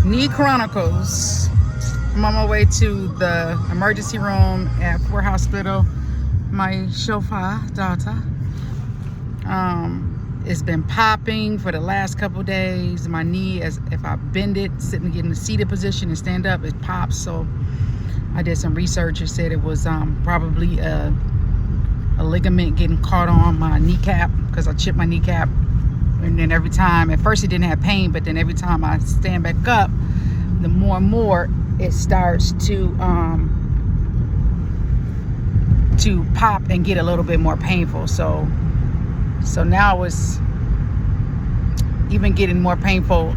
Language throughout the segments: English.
Knee Chronicles. I'm on my way to the emergency room at Ford Hospital. My chauffeur daughter. It's been popping for the last couple days. My knee, as if I bend it, sitting in the seated position and stand up, it pops. So I did some research. It said it was probably a ligament getting caught on my kneecap because I chipped my kneecap. And then every time, at first it didn't have pain, but then every time I stand back up, the more and more it starts to pop and get a little bit more painful. So now it's even getting more painful.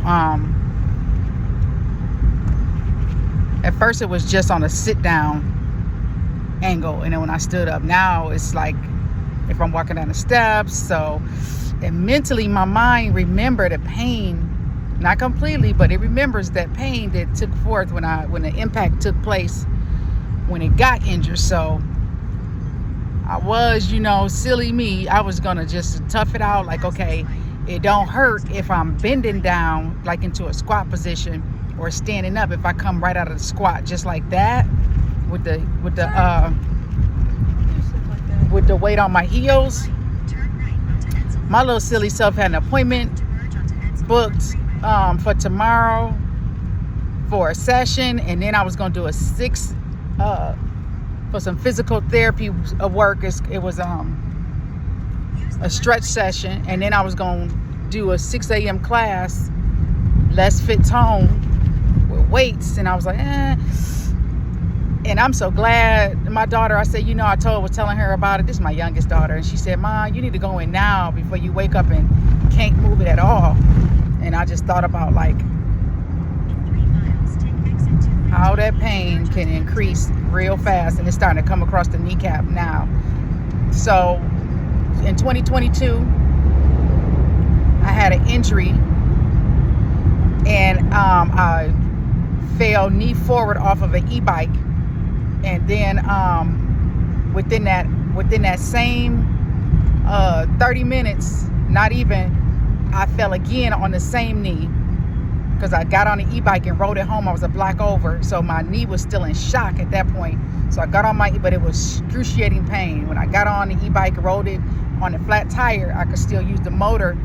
At first it was just on a sit down angle, and then when I stood up, now it's like if I'm walking down the steps. So, and mentally my mind remembered the pain, not completely, but it remembers that pain that took forth when the impact took place, when it got injured. So I was, silly me, I was gonna just tough it out, like, okay, it don't hurt if I'm bending down like into a squat position or standing up. If I come right out of the squat just like that with the weight on my heels. My little silly self had an appointment booked for tomorrow for a session, and then I was gonna do a 6 for some physical therapy work. It was a stretch session, and then I was gonna do a 6 a.m. class, less fit tone with weights, and I was like, And I'm so glad my daughter, I said, I was telling her about it. This is my youngest daughter, and she said, "Mom, you need to go in now before you wake up and can't move it at all." And I just thought about like how that pain can increase real fast, and it's starting to come across the kneecap now. So in 2022, I had an injury, and I fell knee forward off of an e-bike, and then within that same 30 minutes, not even, I fell again on the same knee, because I got on the e-bike and rode it home. I was a block over, so my knee was still in shock at that point. So I got on but it was excruciating pain. When I got on the e-bike, rode it on a flat tire, I could still use the motor.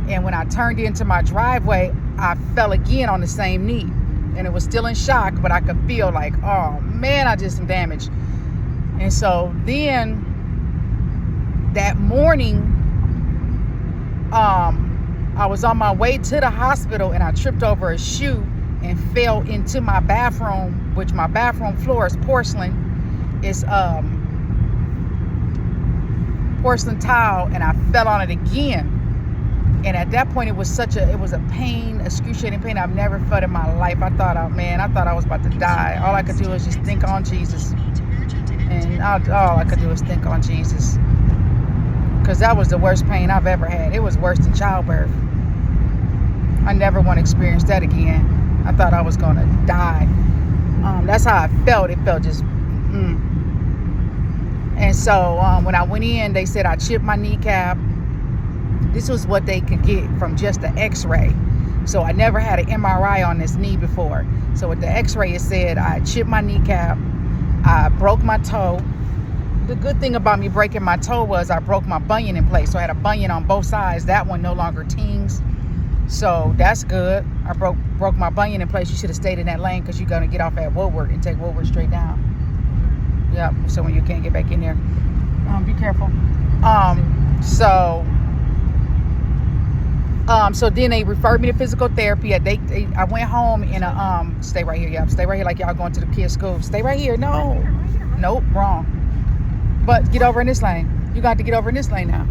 And when I turned into my driveway, I fell again on the same knee, and it was still in shock, but I could feel like, oh man, I did some damage. And so then that morning, I was on my way to the hospital, and I tripped over a shoe and fell into my bathroom, which my bathroom floor is porcelain. It's porcelain tile, and I fell on it again. And at that point, it was a pain, excruciating pain I've never felt in my life. I thought I was about to die. All I could do was just think on Jesus. And all I could do was think on Jesus. Because that was the worst pain I've ever had. It was worse than childbirth. I never want to experience that again. I thought I was going to die. That's how I felt. It felt just... And so when I went in, they said I chipped my kneecap. This was what they could get from just the x-ray. So I never had an MRI on this knee before. So with the x-ray, it said I chipped my kneecap. I broke my toe. The good thing about me breaking my toe was I broke my bunion in place. So I had a bunion on both sides. That one no longer tings. So that's good. I broke my bunion in place. You should have stayed in that lane, because you're going to get off at Woodward and take Woodward straight down. Yep. So when you can't get back in there, be careful. So then they referred me to physical therapy. I went home in a stay right here. Yeah, stay right here, like y'all going to the kids' school. Stay right here. No, nope, wrong. But get over in this lane. You got to get over in this lane now.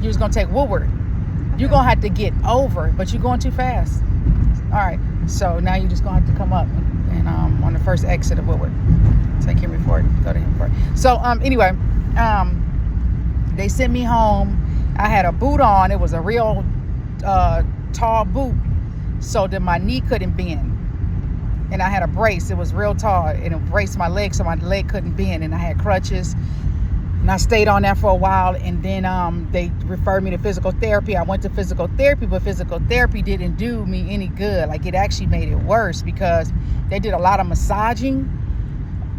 You was gonna take Woodward. You're gonna have to get over, but you're going too fast. All right. So now you're just gonna have to come up and on the first exit of Woodward. Take Henry Ford. Go to Henry Ford. So anyway, they sent me home. I had a boot on. It was a real tall boot, so that my knee couldn't bend, and I had a brace. It was real tall, and it braced my leg so my leg couldn't bend, and I had crutches. And I stayed on that for a while, and then they referred me to physical therapy. I went to physical therapy, but physical therapy didn't do me any good. Like, it actually made it worse because they did a lot of massaging,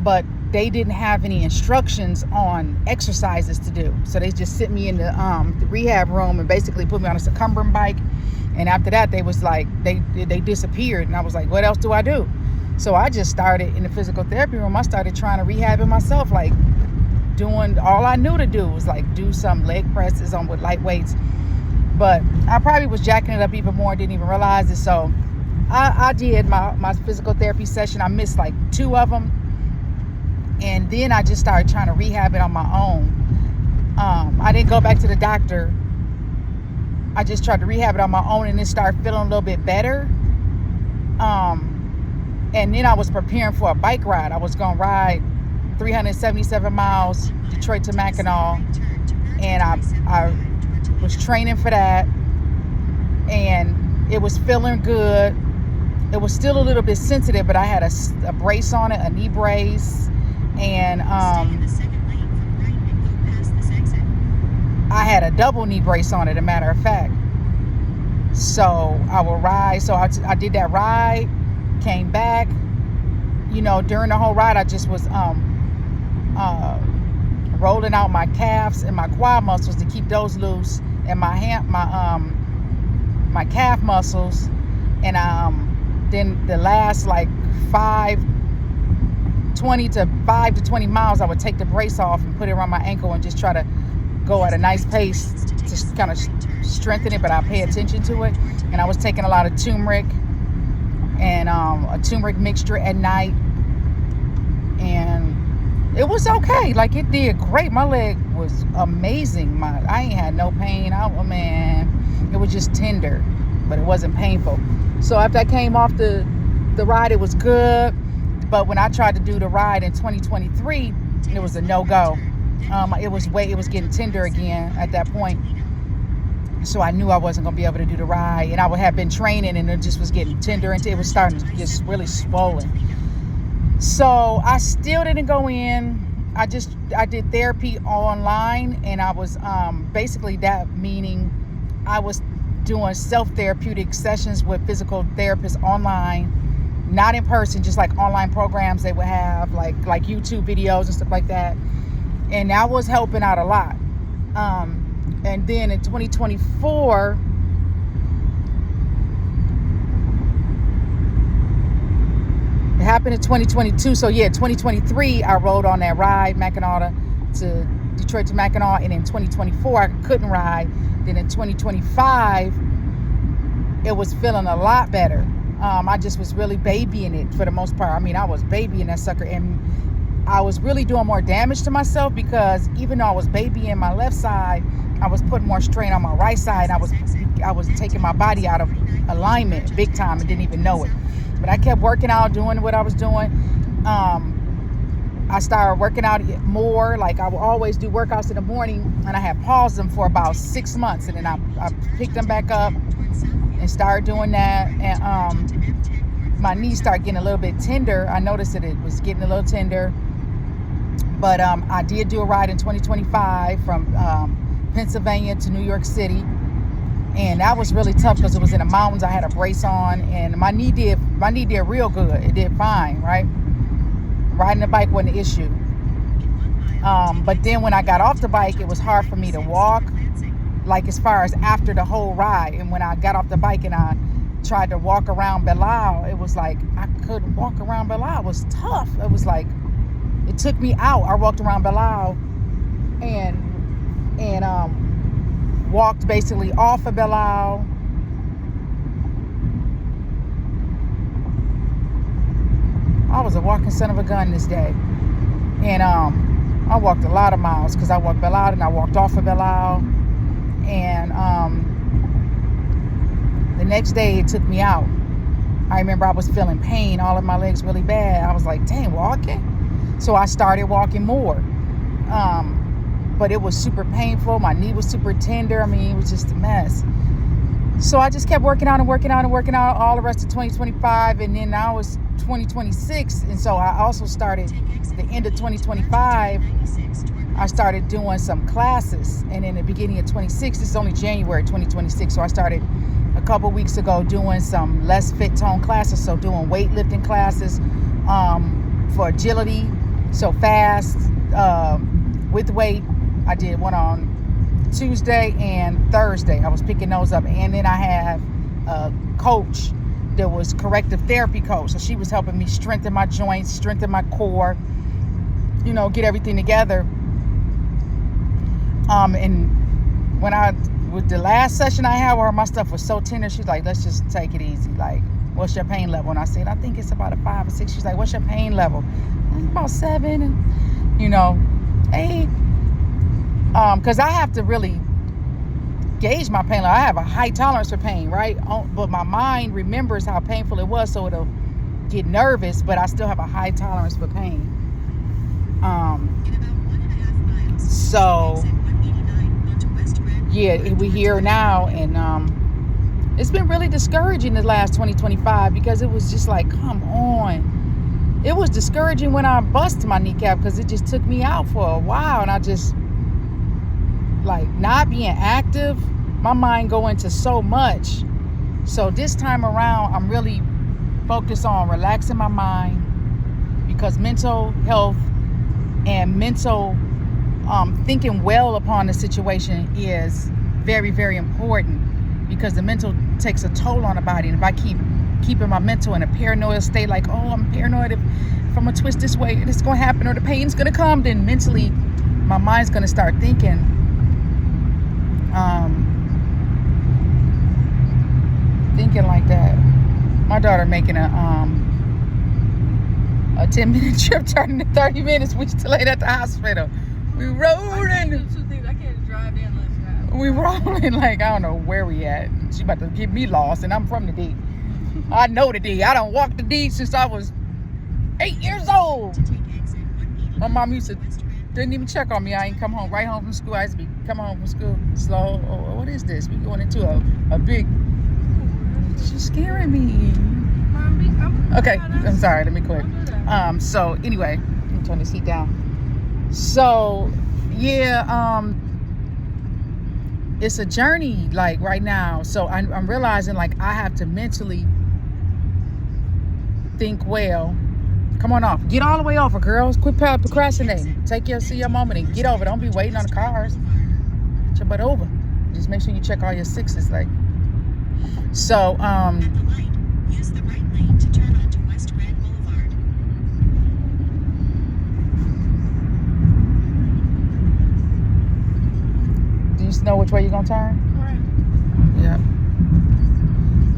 but they didn't have any instructions on exercises to do. So they just sent me in the rehab room and basically put me on a circumference bike. And after that, they was like, they disappeared. And I was like, what else do I do? So I just started in the physical therapy room. I started trying to rehab it myself, like doing, all I knew to do was like do some leg presses on with light weights. But I probably was jacking it up even more, didn't even realize it. So I did my physical therapy session. I missed like 2 of them. And then I just started trying to rehab it on my own. I didn't go back to the doctor. I just tried to rehab it on my own, and then started feeling a little bit better. And then I was preparing for a bike ride. I was going to ride 377 miles, Detroit to Mackinac. And I was training for that. And it was feeling good. It was still a little bit sensitive, but I had a brace on it, a knee brace. And I had a double knee brace on it, a matter of fact. So I would ride. So I did that ride, came back. You know, during the whole ride, I just was rolling out my calves and my quad muscles to keep those loose, and my calf muscles. And then the last like 20 to 20 miles, I would take the brace off and put it around my ankle and just try to go at a nice pace to kind of strengthen it, but I pay attention to it. And I was taking a lot of turmeric and a turmeric mixture at night, and it was okay. Like, it did great. My leg was amazing. I ain't had no pain. Man, it was just tender, but it wasn't painful. So after I came off the ride, it was good. But when I tried to do the ride in 2023, it was a no-go. It was getting tender again at that point. So I knew I wasn't going to be able to do the ride. And I would have been training, and it just was getting tender, and it was starting to get really swollen. So I still didn't go in. I did therapy online, and I was basically, that meaning I was doing self-therapeutic sessions with physical therapists online. Not in person, just like online programs they would have, like YouTube videos and stuff like that. And that was helping out a lot. And then in 2024, it happened in 2022. So yeah, 2023, I rode on that ride, Mackinac to Detroit to Mackinac. And in 2024, I couldn't ride. Then in 2025, it was feeling a lot better. I just was really babying it for the most part. I mean, I was babying that sucker, and I was really doing more damage to myself, because even though I was babying my left side, I was putting more strain on my right side. I was taking my body out of alignment big time and didn't even know it. But I kept working out, doing what I was doing. I started working out more. Like, I would always do workouts in the morning, and I had paused them for about 6 months, and then I picked them back up and started doing that. And my knees started getting a little bit tender. I noticed that it was getting a little tender. But I did do a ride in 2025 from Pennsylvania to New York City, and that was really tough because it was in the mountains. I had a brace on, and my knee did real good. It did fine, right? Riding the bike wasn't an issue. But then when I got off the bike, it was hard for me to walk, like as far as after the whole ride. And when I got off the bike and I tried to walk around Belial, it was like I couldn't walk around Belial. It was tough. It was like, it took me out. I walked around Belial and walked basically off of Belial. I was a walking son of a gun this day. And I walked a lot of miles, because I walked Belial and I walked off of Belial. And the next day it took me out. I remember I was feeling pain, all of my legs really bad. I was like, dang, walking? So I started walking more. But it was super painful. My knee was super tender. I mean, it was just a mess. So I just kept working out all the rest of 2025. And then now it's 2026. And so I also started the end of 2025 I started doing some classes. And in the beginning of 26, this is only January 2026. So I started a couple weeks ago doing some less fit tone classes. So doing weightlifting classes for agility. So fast with weight. I did one on Tuesday and Thursday. I was picking those up. And then I have a coach that was corrective therapy coach. So she was helping me strengthen my joints, strengthen my core, you know, get everything together. And with the last session I had with her, my stuff was so tender. She's like, let's just take it easy. Like, what's your pain level? And I said, I think it's about a 5 or 6. She's like, what's your pain level? About 7 and, you know, 8. Because I have to really gauge my pain level. I have a high tolerance for pain, right? But my mind remembers how painful it was, so it'll get nervous, but I still have a high tolerance for pain. So yeah, we're here now, and it's been really discouraging the last 2025 because it was just like, come on. It was discouraging when I busted my kneecap because it just took me out for a while, and I just like not being active, my mind go into so much. So this time around, I'm really focused on relaxing my mind, because mental health and mental thinking well upon the situation is very, very important, because the mental takes a toll on the body. And if I keeping my mental in a paranoid state, like, oh, I'm paranoid, if I'm gonna twist this way, it's gonna happen, or the pain's gonna come, then mentally my mind's gonna start thinking like that. My daughter making a 10-minute trip turning to 30 minutes. We still ain't at the hospital. We rolling. I can't drive in unless We rolling like I don't know where we at. She about to get me lost, and I'm from the D. I know the D. I done walked the D since I was 8 years old. My mom didn't even check on me. I ain't come home right home from school. I used to be coming home from school slow. Oh, what is this? We going into a big. She's scaring me. Okay, I'm sorry. Let me quit. So anyway, let me turn this heat down. So yeah, it's a journey like right now. So I'm realizing like I have to mentally think well. Come on off. Get all the way over, girls. Quit procrastinating. See your moment and get over. Don't be waiting on the cars. Get your butt over. Just make sure you check all your 6s. Like, so, At the light, use the right lane to turn onto West Grand Boulevard. Do you know which way you're gonna turn? Right. Yeah.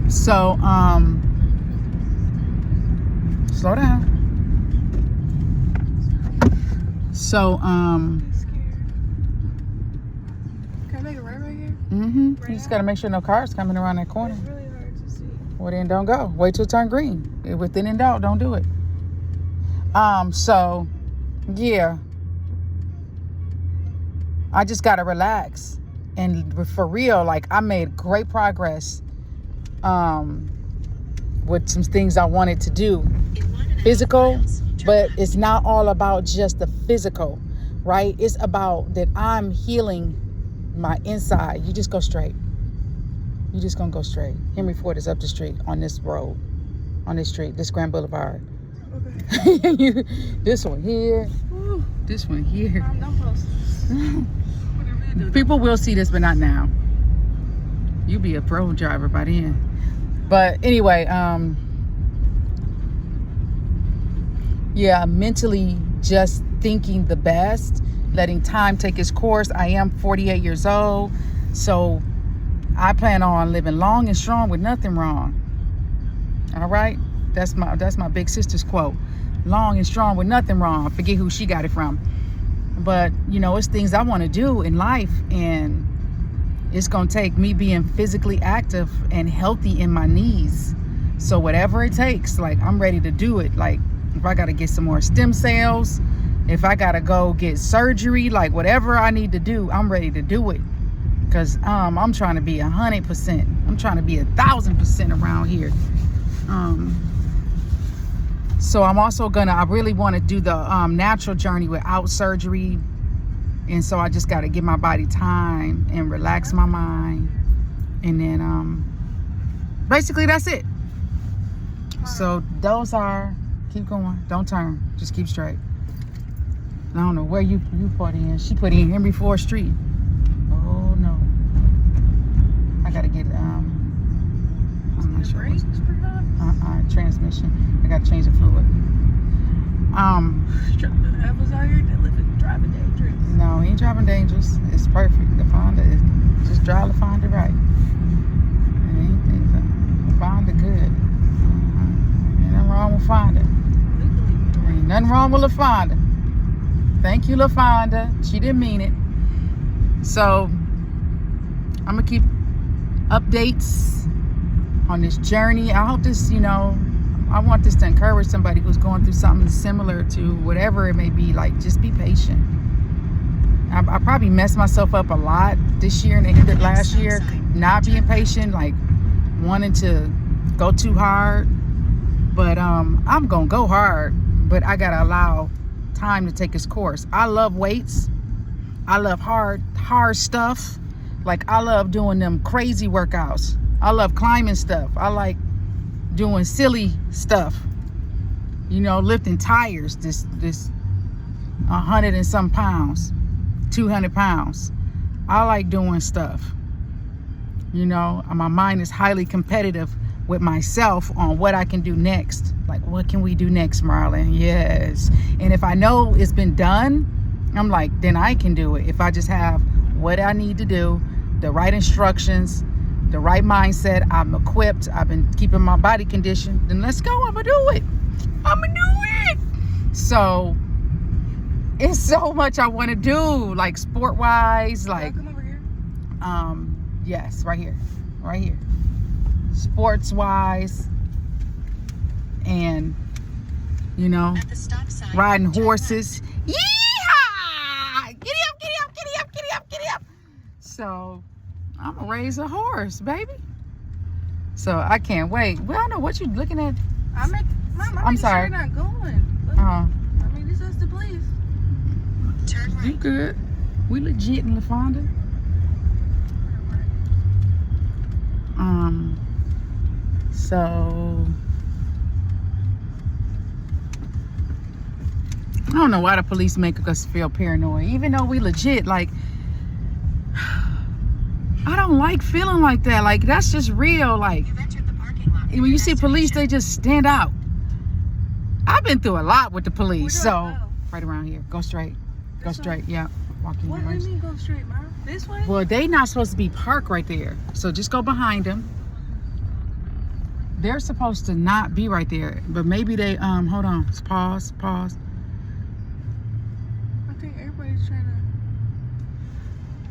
So, slow down. So, I'm scared. Can I make it right here? you just gotta make sure no cars coming around that corner. It's really hard to see. Well, then don't go. Wait till it turn green. Within in doubt, don't do it. So, yeah. I just gotta relax. And for real, like, I made great progress with some things I wanted to do. Physical, but it's not all about just the physical, right? It's about that I'm healing my inside. You just go straight. You just gonna go straight. Henry Ford is up the street on this road, on this street, this Grand Boulevard. Okay. This one here, Woo. this one here. I'm close. People will see this, but not now. You'll be a pro driver by then. But anyway, yeah, mentally just thinking the best, letting time take its course. I am 48 years old, so I plan on living long and strong with nothing wrong. All right? That's my big sister's quote. Long and strong with nothing wrong. I forget who she got it from. But, you know, it's things I want to do in life, and it's going to take me being physically active and healthy in my knees. So whatever it takes, like, I'm ready to do it. Like, if I got to get some more stem cells, if I got to go get surgery, like whatever I need to do, I'm ready to do it. Because I'm trying to be 100%. I'm trying to be 1,000% around here. So I'm also I really want to do the natural journey without surgery. And so I just got to give my body time and relax my mind. And then basically that's it. So those are, keep going, don't turn, just keep straight. I don't know where you put in. She put in Henry Ford Street. Oh no. I gotta get I'm not sure. Brakes, perhaps? Transmission. I gotta change the fluid. I was out here driving dangerous. No, he ain't driving dangerous. It's perfect. The Fonda is just drive the Fonda right. The Fonda good. Ain't nothing wrong with Fonda. Ain't nothing wrong with LaFonda. Thank you, LaFonda. She didn't mean it. So I'm gonna keep updates on this journey. I hope this, I want this to encourage somebody who's going through something similar to whatever it may be. Like, just be patient. I probably messed myself up a lot this year and the end of last year, not being patient, like wanting to go too hard. But I'm gonna go hard, but I gotta allow time to take its course. I love weights. I love hard stuff. Like, I love doing them crazy workouts. I love climbing stuff. I like doing silly stuff. Lifting tires, this 100 and some pounds, 200 pounds. I like doing stuff. My mind is highly competitive with myself on what I can do next. Like, what can we do next, Marlon? Yes. And if I know it's been done, I'm like, then I can do it. If I just have what I need to do, the right instructions, the right mindset, I'm equipped, I've been keeping my body conditioned, then let's go. I'm gonna do it. So it's so much I want to do, like sport wise, like Come over here. Yes, right here, sports wise, and At the stop sign, riding turn horses. Yeehaw! Giddy up. So I'm gonna raise a horse, baby. So I can't wait. Well, I don't know what you looking at. I'm I'm sorry. Sure not going. Look, this is the place. Turn You right. good? We legit in LaFonda. So I don't know why the police make us feel paranoid, even though we legit. Like, I don't like feeling like that. Like, that's just real. Like, You've entered the parking lot. when you see police, they just stand out. I've been through a lot with the police. Where do So I go? right around here, go straight, This way? yeah. Walking What do you mean go straight, Mom? This way? Well, they not supposed to be parked right there. So just go behind them. They're supposed to not be right there. But maybe they, hold on. Just pause. I think everybody's trying to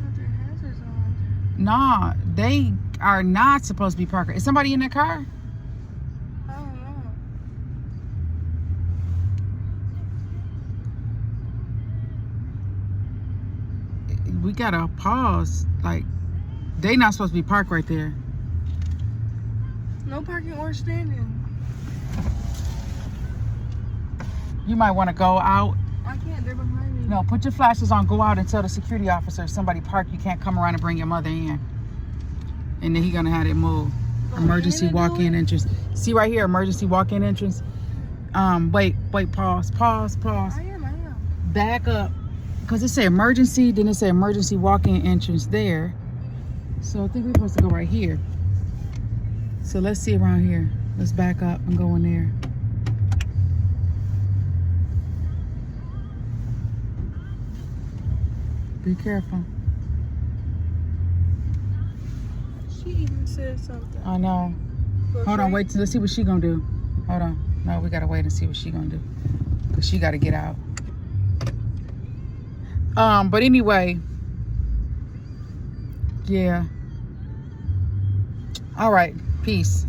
put their hazards on. Nah, they are not supposed to be parked. Is somebody in their car? I don't know. We gotta pause. Like, they not supposed to be parked right there. No parking or standing. You might want to go out. I can't. They're behind me. No, put your flashes on. Go out and tell the security officer if somebody parked, you can't come around and bring your mother in. And then he gonna have it move. Go Emergency in and do walk-in it? entrance. See right here, emergency walk-in entrance. Wait, pause. I am. Back up. Because it said emergency, then it said emergency walk-in entrance there. So I think we're supposed to go right here. So let's see around here. Let's back up and go in there. Be careful. She even said something. I know. Go Hold on, straight? wait. Let's see what she gonna do. Hold on. No, we gotta wait and see what she gonna do. Because she gotta get out. But anyway. Yeah. All right. Peace.